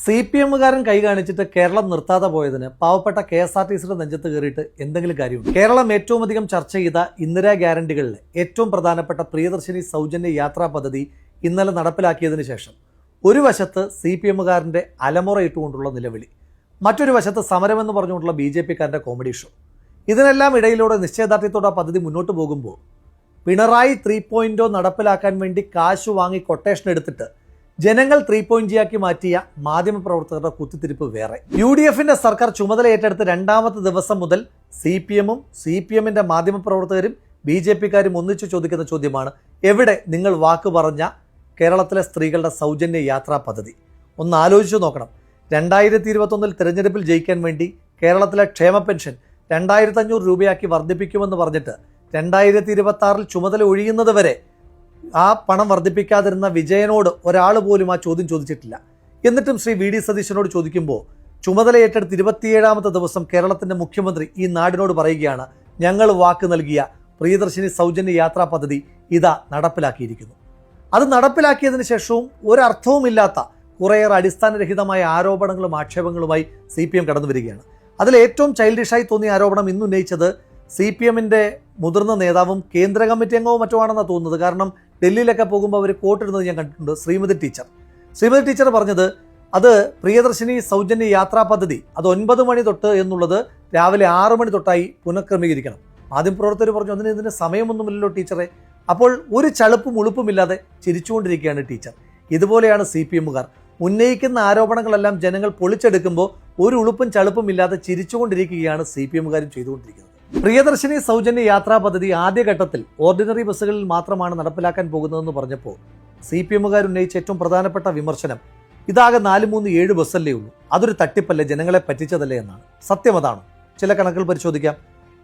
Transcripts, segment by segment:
CPM-കാരൻ കൈ കാണിച്ചിട്ട് കേരളം നിർത്താതെ പോയതിന് പാവപ്പെട്ട KSRTCയുടെ നെഞ്ചത്ത് കയറിയിട്ട് എന്തെങ്കിലും കാര്യമുണ്ട്? കേരളം ഏറ്റവും അധികം ചർച്ച ചെയ്ത ഇന്ദിരാ ഗ്യാരണ്ടികളിൽ ഏറ്റവും പ്രധാനപ്പെട്ട പ്രിയദർശിനി സൗജന്യ യാത്രാ പദ്ധതി ഇന്നലെ നടപ്പിലാക്കിയതിനു ശേഷം ഒരു വശത്ത് CPM-കാരൻ്റെ അലമുറയിട്ടുകൊണ്ടുള്ള നിലവിളി, മറ്റൊരു വശത്ത് സമരമെന്ന് പറഞ്ഞുകൊണ്ടുള്ള BJP-കാരൻ്റെ കോമഡി ഷോ. ഇതിനെല്ലാം ഇടയിലൂടെ നിശ്ചയദാർഢ്യത്തോടെ ആ പദ്ധതി മുന്നോട്ട് പോകുമ്പോൾ പിണറായി 3.0 നടപ്പിലാക്കാൻ വേണ്ടി കാശ് വാങ്ങി കൊട്ടേഷൻ എടുത്തിട്ട് ജനങ്ങൾ 3.0 ആക്കി മാറ്റിയ മാധ്യമപ്രവർത്തകരുടെ കുത്തിത്തിരിപ്പ് വേറെ. UDF-ന്റെ സർക്കാർ ചുമതല ഏറ്റെടുത്ത് രണ്ടാമത്തെ ദിവസം മുതൽ CPM-ഉം CPM-ന്റെ മാധ്യമപ്രവർത്തകരും BJP-കാരും ഒന്നിച്ചു ചോദിക്കുന്ന ചോദ്യമാണ്, എവിടെ നിങ്ങൾ വാക്ക് പറഞ്ഞ കേരളത്തിലെ സ്ത്രീകളുടെ സൗജന്യ യാത്രാ പദ്ധതി? ഒന്ന് ആലോചിച്ചു നോക്കണം. 2021 തിരഞ്ഞെടുപ്പിൽ ജയിക്കാൻ വേണ്ടി കേരളത്തിലെ ക്ഷേമ പെൻഷൻ 2500 രൂപയാക്കി വർദ്ധിപ്പിക്കുമെന്ന് പറഞ്ഞിട്ട് 2026 ചുമതല ഒഴിയുന്നത് വരെ ആ പണം വർദ്ധിപ്പിക്കാതിരുന്ന വിജയനോട് ഒരാൾ പോലും ആ ചോദ്യം ചോദിച്ചിട്ടില്ല. എന്നിട്ടും ശ്രീ VD സതീശനോട് ചോദിക്കുമ്പോൾ ചുമതല ഏറ്റെടുത്ത് 27ാമത്തെ ദിവസം കേരളത്തിൻ്റെ മുഖ്യമന്ത്രി ഈ നാടിനോട് പറയുകയാണ്, ഞങ്ങൾ വാക്ക് നൽകിയ പ്രിയദർശിനി സൗജന്യ യാത്രാ പദ്ധതി ഇതാ നടപ്പിലാക്കിയിരിക്കുന്നു. അത് നടപ്പിലാക്കിയതിനു ശേഷവും ഒരർത്ഥവുമില്ലാത്ത കുറേയേറെ അടിസ്ഥാനരഹിതമായ ആരോപണങ്ങളും ആക്ഷേപങ്ങളുമായി CPM കടന്നു വരികയാണ്. അതിൽ ഏറ്റവും ചൈൽഡിഷായി തോന്നിയ ആരോപണം ഇന്ന് ഉന്നയിച്ചത് CPM-ന്റെ മുതിർന്ന നേതാവും കേന്ദ്ര കമ്മിറ്റി അംഗവും മറ്റോ ആണെന്നാണ് തോന്നുന്നത്. കാരണം ഡൽഹിയിലൊക്കെ പോകുമ്പോൾ അവർ കോട്ടിടുന്നത് ഞാൻ കണ്ടിട്ടുണ്ട്. ശ്രീമതി ടീച്ചർ പറഞ്ഞത് അത് പ്രിയദർശിനി സൗജന്യ യാത്രാ പദ്ധതി അത് 9 മണി തൊട്ട് എന്നുള്ളത് രാവിലെ 6 മണി തൊട്ടായി പുനഃക്രമീകരിക്കണം. ആദ്യം പ്രവർത്തകർ പറഞ്ഞു, ഇതിന് സമയമൊന്നുമില്ലല്ലോ ടീച്ചറെ. അപ്പോൾ ഒരു ചളുപ്പും ഉളുപ്പുമില്ലാതെ ചിരിച്ചുകൊണ്ടിരിക്കുകയാണ് ടീച്ചർ. ഇതുപോലെയാണ് CPM-കാർ ഉന്നയിക്കുന്ന ആരോപണങ്ങളെല്ലാം ജനങ്ങൾ പൊളിച്ചെടുക്കുമ്പോൾ ഒരു ഉളുപ്പും ചളുപ്പും ഇല്ലാതെ ചിരിച്ചുകൊണ്ടിരിക്കുകയാണ് CPM-കാരും ചെയ്തുകൊണ്ടിരിക്കുന്നത്. പ്രിയദർശിനി സൗജന്യ യാത്രാ പദ്ധതി ആദ്യഘട്ടത്തിൽ ഓർഡിനറി ബസ്സുകളിൽ മാത്രമാണ് നടപ്പിലാക്കാൻ പോകുന്നതെന്ന് പറഞ്ഞപ്പോൾ CPM-കാർ ഉന്നയിച്ച ഏറ്റവും പ്രധാനപ്പെട്ട വിമർശനം, ഇതാകെ 437 ബസ്സല്ലേ ഉള്ളൂ, അതൊരു തട്ടിപ്പല്ലേ, ജനങ്ങളെ പറ്റിച്ചതല്ലേ എന്നാണ്. സത്യം അതാണ്. ചില കണക്കുകൾ പരിശോധിക്കാം.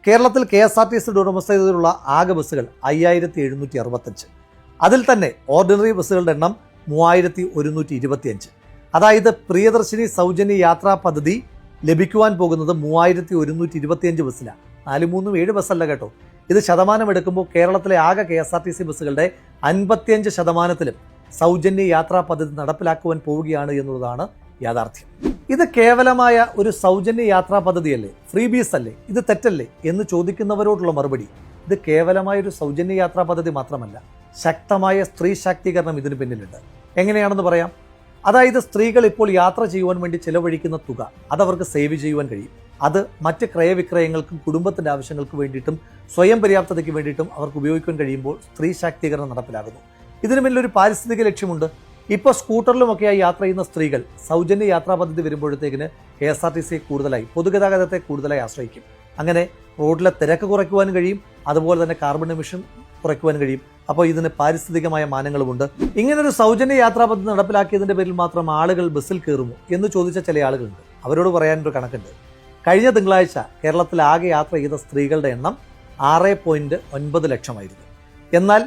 കേരളത്തിൽ KSRTCയുടെ ഉടമസ്ഥതയിലുള്ള ആകെ ബസ്സുകൾ 5765. അതിൽ തന്നെ ഓർഡിനറി ബസ്സുകളുടെ എണ്ണം 3125. അതായത് പ്രിയദർശിനി സൗജന്യ യാത്രാ പദ്ധതി ലഭിക്കുവാൻ പോകുന്നത് 3125 ബസ്സിലാണ്. 437 ബസ്സല്ല കേട്ടോ. ഇത് ശതമാനം എടുക്കുമ്പോൾ കേരളത്തിലെ ആകെ KSRTC ബസ്സുകളുടെ 55%-ലും സൗജന്യ യാത്രാ പദ്ധതി നടപ്പിലാക്കുവാൻ പോവുകയാണ് എന്നുള്ളതാണ് യാഥാർത്ഥ്യം. ഇത് കേവലമായ ഒരു സൗജന്യ യാത്രാ പദ്ധതിയല്ലേ, ഫ്രീ ബീസ് അല്ലേ, ഇത് തെറ്റല്ലേ എന്ന് ചോദിക്കുന്നവരോടുള്ള മറുപടി, ഇത് കേവലമായ ഒരു സൗജന്യ യാത്രാ പദ്ധതി മാത്രമല്ല, ശക്തമായ സ്ത്രീ ശാക്തീകരണം ഇതിന് പിന്നിലുണ്ട്. എങ്ങനെയാണെന്ന് പറയാം. അതായത് സ്ത്രീകൾ ഇപ്പോൾ യാത്ര ചെയ്യുവാൻ വേണ്ടി ചിലവഴിക്കുന്ന തുക അതവർക്ക് സേവ് ചെയ്യുവാൻ കഴിയും. അത് മറ്റ് ക്രയവിക്രയങ്ങൾക്കും കുടുംബത്തിൻ്റെ ആവശ്യങ്ങൾക്ക് വേണ്ടിയിട്ടും സ്വയം പര്യാപ്തതയ്ക്ക് വേണ്ടിയിട്ടും അവർക്ക് ഉപയോഗിക്കാൻ കഴിയുമ്പോൾ സ്ത്രീ ശാക്തീകരണം നടപ്പിലാകുന്നു. ഇതിന് പിന്നിലൊരു പാരിസ്ഥിതിക ലക്ഷ്യമുണ്ട്. ഇപ്പോൾ സ്കൂട്ടറിലുമൊക്കെയായി യാത്ര ചെയ്യുന്ന സ്ത്രീകൾ സൗജന്യ യാത്രാ പദ്ധതി വരുമ്പോഴത്തേക്കിന് KSRTC കൂടുതലായി പൊതുഗതാഗതത്തെ കൂടുതലായി ആശ്രയിക്കും. അങ്ങനെ റോഡിലെ തിരക്ക് കുറയ്ക്കുവാനും കഴിയും, അതുപോലെ തന്നെ കാർബൺ എമിഷൻ കുറയ്ക്കുവാൻ കഴിയും. അപ്പോൾ ഇതിന് പാരിസ്ഥിതികമായ മാനങ്ങളുമുണ്ട്. ഇങ്ങനൊരു സൗജന്യ യാത്രാ പദ്ധതി നടപ്പിലാക്കിയതിൻ്റെ പേരിൽ മാത്രം ആളുകൾ ബസ്സിൽ കയറുമോ എന്ന് ചോദിച്ച ചില ആളുകളുണ്ട്. അവരോട് പറയാനൊരു കണക്കുണ്ട്. കഴിഞ്ഞ തിങ്കളാഴ്ച കേരളത്തിൽ ആകെ യാത്ര ചെയ്ത സ്ത്രീകളുടെ എണ്ണം 6.9 ലക്ഷമായിരുന്നു. എന്നാൽ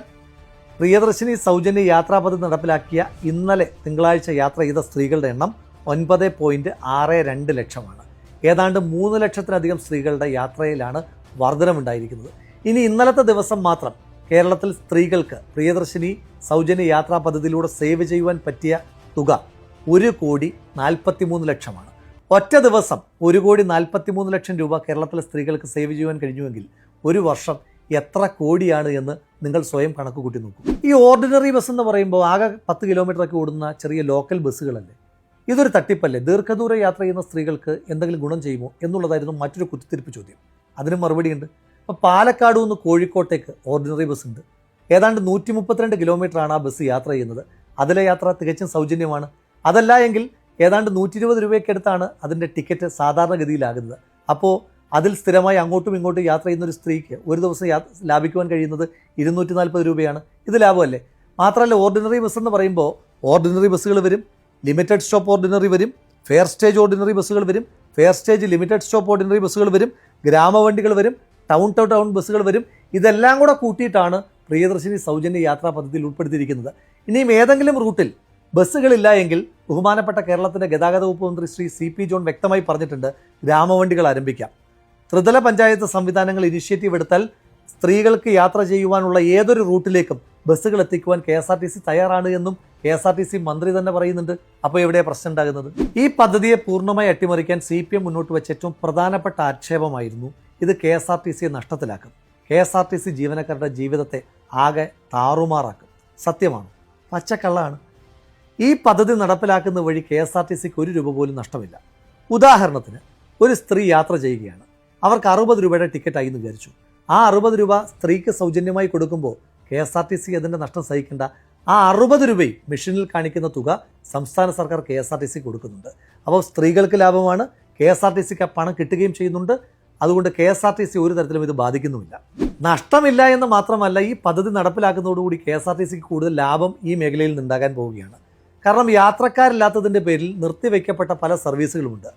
പ്രിയദർശിനി സൗജന്യ യാത്രാ പദ്ധതി നടപ്പിലാക്കിയ ഇന്നലെ തിങ്കളാഴ്ച യാത്ര ചെയ്ത സ്ത്രീകളുടെ എണ്ണം 9.62 ലക്ഷമാണ്. ഏതാണ്ട് 3 ലക്ഷത്തിലധികം സ്ത്രീകളുടെ യാത്രയിലാണ് വർധനമുണ്ടായിരിക്കുന്നത്. ഇനി ഇന്നലത്തെ ദിവസം മാത്രം കേരളത്തിൽ സ്ത്രീകൾക്ക് പ്രിയദർശിനി സൗജന്യ യാത്രാ പദ്ധതിയിലൂടെ സേവ് ചെയ്യുവാൻ പറ്റിയ തുക 1,43 ലക്ഷമാണ്. ഒറ്റ ദിവസം 1,43 ലക്ഷം രൂപ കേരളത്തിലെ സ്ത്രീകൾക്ക് സേവ് ചെയ്യുവാൻ കഴിഞ്ഞുവെങ്കിൽ ഒരു വർഷം എത്ര കോടിയാണ് എന്ന് നിങ്ങൾ സ്വയം കണക്ക് കൂട്ടി നോക്കൂ. ഈ ഓർഡിനറി ബസ് എന്ന് പറയുമ്പോൾ ആകെ 10 കിലോമീറ്ററൊക്കെ ഓടുന്ന ചെറിയ ലോക്കൽ ബസ്സുകളല്ലേ, ഇതൊരു തട്ടിപ്പല്ലേ? ദീർഘദൂര യാത്ര ചെയ്യുന്ന സ്ത്രീകൾക്ക് എന്തെങ്കിലും ഗുണം ചെയ്യുമോ എന്നുള്ളതായിരുന്നു മറ്റൊരു കുത്തിത്തിരിപ്പ് ചോദ്യം. അതിന് മറുപടിയുണ്ട്. അപ്പോൾ പാലക്കാട് നിന്ന് കോഴിക്കോട്ടേക്ക് ഓർഡിനറി ബസ് ഉണ്ട്. ഏതാണ്ട് 132 കിലോമീറ്ററാണ് ആ ബസ് യാത്ര ചെയ്യുന്നത്. അതിലെ യാത്ര തികച്ചും സൗജന്യമാണ്. അതല്ല എങ്കിൽ ഏതാണ്ട് 120 രൂപയ്ക്കടുത്താണ് അതിൻ്റെ ടിക്കറ്റ് സാധാരണഗതിയിലാകുന്നത്. അപ്പോൾ അതിൽ സ്ഥിരമായി അങ്ങോട്ടും ഇങ്ങോട്ടും യാത്ര ചെയ്യുന്ന ഒരു സ്ത്രീക്ക് ഒരു ദിവസം ലാഭിക്കുവാൻ കഴിയുന്നത് 240 രൂപയാണ്. ഇത് ലാഭമല്ലേ? മാത്രമല്ല, ഓർഡിനറി ബസ് എന്ന് പറയുമ്പോൾ ഓർഡിനറി ബസ്സുകൾ വരും, ലിമിറ്റഡ് സ്റ്റോപ്പ് ഓർഡിനറി വരും, ഫെയർ സ്റ്റേജ് ഓർഡിനറി ബസ്സുകൾ വരും, fair stage limited stop ordinary ബസ്സുകൾ വരും, ഗ്രാമവണ്ടികൾ വരും, ടൗൺ ടു ടൗൺ ബസ്സുകൾ വരും. ഇതെല്ലാം കൂടെ കൂട്ടിയിട്ടാണ് പ്രിയദർശിനി സൗജന്യ യാത്രാ പദ്ധതിയിൽ ഉൾപ്പെടുത്തിയിരിക്കുന്നത്. ഇനിയും ഏതെങ്കിലും റൂട്ടിൽ ബസ്സുകളില്ല എങ്കിൽ ബഹുമാനപ്പെട്ട കേരളത്തിൻ്റെ ഗതാഗത വകുപ്പ് മന്ത്രി ശ്രീ CP ജോൺ വ്യക്തമായി പറഞ്ഞിട്ടുണ്ട്, ഗ്രാമവണ്ടികൾ ആരംഭിക്കാം. ത്രിതല പഞ്ചായത്ത് സംവിധാനങ്ങൾ ഇനിഷ്യേറ്റീവ് എടുത്താൽ സ്ത്രീകൾക്ക് യാത്ര ചെയ്യുവാനുള്ള ഏതൊരു റൂട്ടിലേക്കും ബസ്സുകൾ എത്തിക്കുവാൻ KSRTC തയ്യാറാണ് എന്നും KSRTC മന്ത്രി തന്നെ പറയുന്നുണ്ട്. അപ്പോൾ എവിടെയാണ് പ്രശ്നം ഉണ്ടാകുന്നത്? ഈ പദ്ധതിയെ പൂർണ്ണമായി അട്ടിമറിക്കാൻ CPM മുന്നോട്ട് വെച്ച ഏറ്റവും പ്രധാനപ്പെട്ട ആക്ഷേപമായിരുന്നു ഇത് KSRTC നഷ്ടത്തിലാക്കും, KSRTC ജീവനക്കാരുടെ ജീവിതത്തെ ആകെ താറുമാറാക്കും. സത്യമാണ്, പച്ചക്കള്ളാണ്. ഈ പദ്ധതി നടപ്പിലാക്കുന്ന വഴി KSRTCക്ക് 1 രൂപ പോലും നഷ്ടമില്ല. ഉദാഹരണത്തിന്, ഒരു സ്ത്രീ യാത്ര ചെയ്യുകയാണ്, അവർക്ക് 60 രൂപയുടെ ടിക്കറ്റായി എന്ന് വിചാരിച്ചു. ആ 60 രൂപ സ്ത്രീക്ക് സൗജന്യമായി കൊടുക്കുമ്പോൾ KSRTC അതിൻ്റെ നഷ്ടം സഹിക്കേണ്ട. ആ 60 രൂപയും മെഷീനിൽ കാണിക്കുന്ന തുക സംസ്ഥാന സർക്കാർ KSRTC കൊടുക്കുന്നുണ്ട്. അപ്പോൾ സ്ത്രീകൾക്ക് ലാഭമാണ്, KSRTCക്ക് പണം കിട്ടുകയും ചെയ്യുന്നുണ്ട്. അതുകൊണ്ട് KSRTC ഒരു തരത്തിലും ഇത് ബാധിക്കുന്നുമില്ല. നഷ്ടമില്ല എന്ന് മാത്രമല്ല, ഈ പദ്ധതി നടപ്പിലാക്കുന്നതോടുകൂടി KSRTCക്ക് കൂടുതൽ ലാഭം ഈ മേഖലയിൽ നിന്നുണ്ടാകാൻ പോവുകയാണ്. കാരണം യാത്രക്കാരില്ലാത്തതിൻ്റെ പേരിൽ നിർത്തിവെക്കപ്പെട്ട പല സർവീസുകളുമുണ്ട്.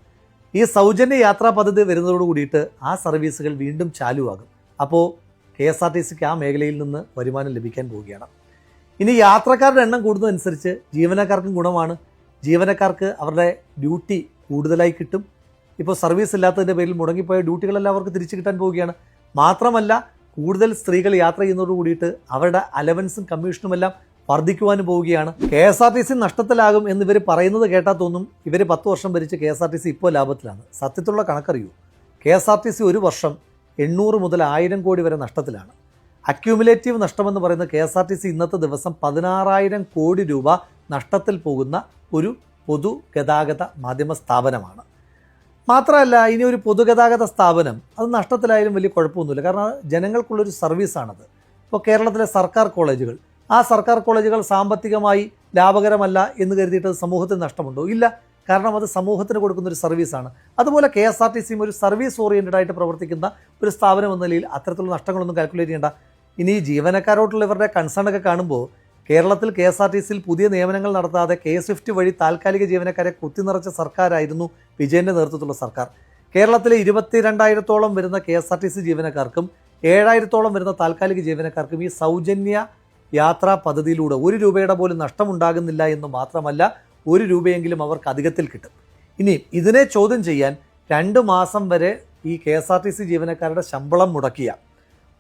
ഈ സൗജന്യ യാത്രാ പദ്ധതി വരുന്നതോട് കൂടിയിട്ട് ആ സർവീസുകൾ വീണ്ടും ചാലുവാകും. അപ്പോൾ KSRTCക്ക് ആ മേഖലയിൽ നിന്ന് വരുമാനം ലഭിക്കാൻ പോവുകയാണ്. ഇനി യാത്രക്കാരുടെ എണ്ണം കൂടുന്നതനുസരിച്ച് ജീവനക്കാർക്കും ഗുണമാണ്. ജീവനക്കാർക്ക് അവരുടെ ഡ്യൂട്ടി കൂടുതലായി കിട്ടും. ഇപ്പോൾ സർവീസ് ഇല്ലാത്തതിൻ്റെ പേരിൽ മുടങ്ങിപ്പോയ ഡ്യൂട്ടികളെല്ലാം അവർക്ക് തിരിച്ചു കിട്ടാൻ പോവുകയാണ്. മാത്രമല്ല, കൂടുതൽ സ്ത്രീകൾ യാത്ര ചെയ്യുന്നതോട് കൂടിയിട്ട് അവരുടെ അലവൻസും കമ്മീഷനുമെല്ലാം വർദ്ധിക്കുവാനും പോവുകയാണ്. KSRTC നഷ്ടത്തിലാകും എന്നിവർ പറയുന്നത് കേട്ടാൽ തോന്നും ഇവർ 10 വർഷം ഭരിച്ച് KSRTC ഇപ്പോൾ ലാഭത്തിലാണ്. സത്യത്തിലുള്ള കണക്കറിയൂ, KSRTC ഒരു വർഷം 800 മുതൽ 1000 കോടി വരെ നഷ്ടത്തിലാണ്. അക്യൂമുലേറ്റീവ് നഷ്ടമെന്ന് പറയുന്ന KSRTC ഇന്നത്തെ ദിവസം 16,000 കോടി രൂപ നഷ്ടത്തിൽ പോകുന്ന ഒരു പൊതുഗതാഗത മാധ്യമ സ്ഥാപനമാണ്. മാത്രമല്ല, ഇനി ഒരു പൊതുഗതാഗത സ്ഥാപനം അത് നഷ്ടത്തിലായാലും വലിയ കുഴപ്പമൊന്നുമില്ല. കാരണം ജനങ്ങൾക്കുള്ളൊരു സർവീസാണത്. ഇപ്പോൾ കേരളത്തിലെ സർക്കാർ കോളേജുകൾ, ആ സർക്കാർ കോളേജുകൾ സാമ്പത്തികമായി ലാഭകരമല്ല എന്ന് കരുതിയിട്ട് സമൂഹത്തിന് നഷ്ടമുണ്ടോ? ഇല്ല. കാരണം അത് സമൂഹത്തിന് കൊടുക്കുന്ന ഒരു സർവീസാണ്. അതുപോലെ KSRTCയും ഒരു സർവീസ് ഓറിയൻറ്റഡ് ആയിട്ട് പ്രവർത്തിക്കുന്ന ഒരു സ്ഥാപനം എന്ന നിലയിൽ അത്തരത്തിലുള്ള നഷ്ടങ്ങളൊന്നും കാൽക്കുലേറ്റ് ചെയ്യേണ്ട. ഇനി ജീവനക്കാരോട്ടുള്ള ഇവരുടെ കൺസേണൊക്കെ കാണുമ്പോൾ കേരളത്തിൽ KSRTCയിൽ പുതിയ നിയമനങ്ങൾ നടത്താതെ K-Swift വഴി താൽക്കാലിക ജീവനക്കാരെ കുത്തിനിറച്ച സർക്കാരായിരുന്നു വിജയൻ്റെ നേതൃത്വത്തിലുള്ള സർക്കാർ. കേരളത്തിലെ 22,000-ഓളം വരുന്ന KSRTC ജീവനക്കാർക്കും 7,000-ഓളം വരുന്ന താൽക്കാലിക ജീവനക്കാർക്കും ഈ സൗജന്യ യാത്രാ പദ്ധതിയിലൂടെ 1 രൂപയുടെ പോലും നഷ്ടമുണ്ടാകുന്നില്ല എന്ന് മാത്രമല്ല, 1 രൂപയെങ്കിലും അവർക്ക് അധികത്തിൽ കിട്ടും. ഇനി ഇതിനെ ചോദ്യം ചെയ്യാൻ 2 മാസം വരെ ഈ KSRTC ജീവനക്കാരുടെ ശമ്പളം മുടക്കിയ,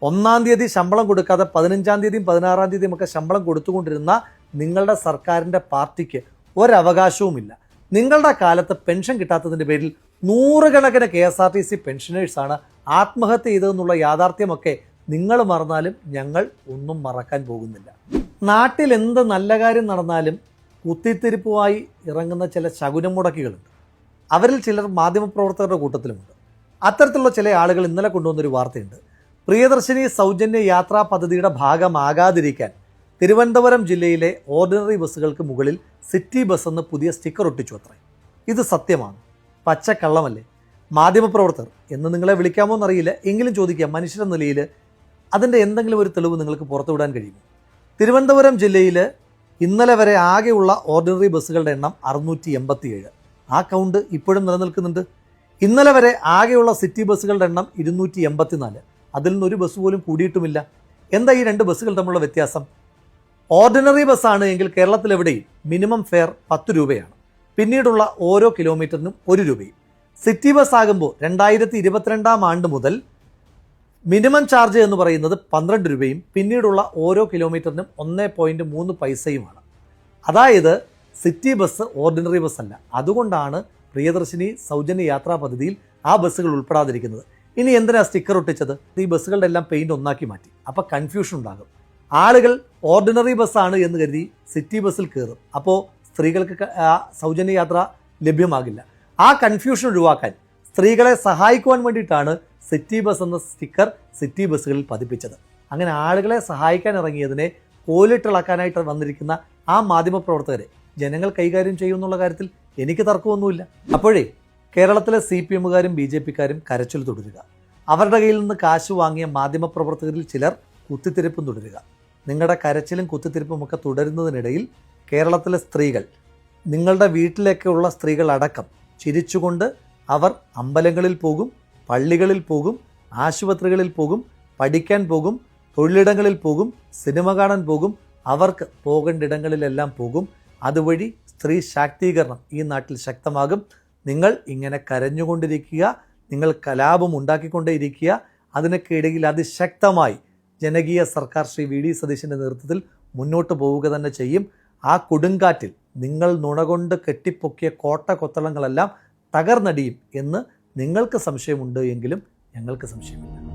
1-ാം തീയതി ശമ്പളം കൊടുക്കാതെ 15-ാം തീയതിയും 16-ാം തീയതിയും ഒക്കെ ശമ്പളം കൊടുത്തുകൊണ്ടിരുന്ന നിങ്ങളുടെ സർക്കാരിൻ്റെ പാർട്ടിക്ക് ഒരവകാശവുമില്ല. നിങ്ങളുടെ കാലത്ത് പെൻഷൻ കിട്ടാത്തതിൻ്റെ പേരിൽ നൂറുകണക്കിന് KSRTC പെൻഷനേഴ്സാണ് ആത്മഹത്യ ചെയ്തതെന്നുള്ള യാഥാർത്ഥ്യമൊക്കെ നിങ്ങൾ മറന്നാലും ഞങ്ങൾ ഒന്നും മറക്കാൻ പോകുന്നില്ല. നാട്ടിൽ എന്ത് നല്ല കാര്യം നടന്നാലും കുത്തിത്തിരിപ്പുമായി ഇറങ്ങുന്ന ചില ശകുനം മുടക്കികളുണ്ട്. അവരിൽ ചിലർ മാധ്യമപ്രവർത്തകരുടെ കൂട്ടത്തിലുമുണ്ട്. അത്തരത്തിലുള്ള ചില ആളുകൾ ഇന്നലെ കൊണ്ടുവന്നൊരു വാർത്തയുണ്ട്. പ്രിയദർശിനി സൗജന്യ യാത്രാ പദ്ധതിയുടെ ഭാഗമാകാതിരിക്കാൻ തിരുവനന്തപുരം ജില്ലയിലെ ഓർഡിനറി ബസ്സുകൾക്ക് മുകളിൽ സിറ്റി ബസ് എന്ന് പുതിയ സ്റ്റിക്കർ ഒട്ടിച്ചു അത്രേ. ഇത് സത്യമാണ്, പച്ചക്കള്ളമല്ലേ? മാധ്യമപ്രവർത്തകർ എന്ന് നിങ്ങളെ വിളിക്കാമോ എന്നറിയില്ല, എങ്കിലും ചോദിക്കാം, മനുഷ്യരെന്ന നിലയിൽ അതിൻ്റെ എന്തെങ്കിലും ഒരു തെളിവ് നിങ്ങൾക്ക് പുറത്തുവിടാൻ കഴിയുമോ? തിരുവനന്തപുരം ജില്ലയിൽ ഇന്നലെ വരെ ആകെയുള്ള ഓർഡിനറി ബസ്സുകളുടെ എണ്ണം 687. ആ കൗണ്ട് ഇപ്പോഴും നിലനിൽക്കുന്നുണ്ട്. ഇന്നലെ വരെ ആകെയുള്ള സിറ്റി ബസ്സുകളുടെ എണ്ണം 284. അതിൽ നിന്നൊരു ബസ് പോലും കൂടിയിട്ടുമില്ല. എന്താ ഈ 2 ബസ്സുകൾ തമ്മിലുള്ള വ്യത്യാസം? ഓർഡിനറി ബസ്സാണ് എങ്കിൽ കേരളത്തിലെവിടെയും മിനിമം ഫെയർ 10 രൂപയാണ്. പിന്നീടുള്ള ഓരോ കിലോമീറ്ററിനും 1 രൂപയും. സിറ്റി ബസ് ആകുമ്പോൾ 2022 ആണ്ട് മുതൽ മിനിമം ചാർജ് എന്ന് പറയുന്നത് 12 രൂപയും പിന്നീടുള്ള ഓരോ കിലോമീറ്ററിനും 1.3 പൈസയുമാണ്. അതായത് സിറ്റി ബസ് ഓർഡിനറി ബസ് അല്ല. അതുകൊണ്ടാണ് പ്രിയദർശിനി സൗജന്യ യാത്രാ പദ്ധതിയിൽ ആ ബസ്സുകൾ ഉൾപ്പെടാതിരിക്കുന്നത്. ഇനി എന്തിനാ സ്റ്റിക്കർ ഒട്ടിച്ചത്? ഈ ബസ്സുകളുടെ എല്ലാം പെയിന്റ് ഒന്നാക്കി മാറ്റി. അപ്പോൾ കൺഫ്യൂഷൻ ഉണ്ടാകും. ആളുകൾ ഓർഡിനറി ബസ്സാണ് എന്ന് കരുതി സിറ്റി ബസ്സിൽ കയറും. അപ്പോൾ സ്ത്രീകൾക്ക് സൗജന്യ യാത്ര ലഭ്യമാകില്ല. ആ കൺഫ്യൂഷൻ ഒഴിവാക്കാൻ സ്ത്രീകളെ സഹായിക്കുവാൻ വേണ്ടിയിട്ടാണ് സിറ്റി ബസ് എന്ന സ്റ്റിക്കർ സിറ്റി ബസ്സുകളിൽ പതിപ്പിച്ചത്. അങ്ങനെ ആളുകളെ സഹായിക്കാൻ ഇറങ്ങിയതിനെ കോലിട്ടിളക്കാനായിട്ട് വന്നിരിക്കുന്ന ആ മാധ്യമപ്രവർത്തകരെ ജനങ്ങൾ കൈകാര്യം ചെയ്യുമെന്നുള്ള കാര്യത്തിൽ എനിക്ക് തർക്കമൊന്നുമില്ല. അപ്പോഴേ കേരളത്തിലെ CPMകാരും BJPക്കാരും കരച്ചിൽ തുടരുക. അവരുടെ കയ്യിൽ നിന്ന് കാശ് വാങ്ങിയ മാധ്യമപ്രവർത്തകരിൽ ചിലർ കുത്തിത്തിരിപ്പും തുടരുക. നിങ്ങളുടെ കരച്ചിലും കുത്തിത്തിരിപ്പും ഒക്കെ തുടരുന്നതിനിടയിൽ കേരളത്തിലെ സ്ത്രീകൾ, നിങ്ങളുടെ വീട്ടിലേക്കുള്ള സ്ത്രീകൾ അടക്കം ചിരിച്ചുകൊണ്ട് അവർ അമ്പലങ്ങളിൽ പോകും, പള്ളികളിൽ പോകും, ആശുപത്രികളിൽ പോകും, പഠിക്കാൻ പോകും, തൊഴിലിടങ്ങളിൽ പോകും, സിനിമ കാണാൻ പോകും, അവർക്ക് പോകേണ്ടിടങ്ങളിലെല്ലാം പോകും. അതുവഴി സ്ത്രീ ശാക്തീകരണം ഈ നാട്ടിൽ ശക്തമാകും. നിങ്ങൾ ഇങ്ങനെ കരഞ്ഞുകൊണ്ടിരിക്കുക, നിങ്ങൾ കലാപം ഉണ്ടാക്കിക്കൊണ്ടേയിരിക്കുക. അതിനൊക്കെ ഇടയിൽ അതിശക്തമായി ജനകീയ സർക്കാർ ശ്രീ VD സതീശൻ്റെ നേതൃത്വത്തിൽ മുന്നോട്ട് പോവുക തന്നെ ചെയ്യും. ആ കൊടുങ്കാറ്റിൽ നിങ്ങൾ നുണകൊണ്ട് കെട്ടിപ്പൊക്കിയ കോട്ട കൊത്തളങ്ങളെല്ലാം തകർന്നടിയും എന്ന് നിങ്ങൾക്ക് സംശയമുണ്ട് എങ്കിലും ഞങ്ങൾക്ക് സംശയമില്ല.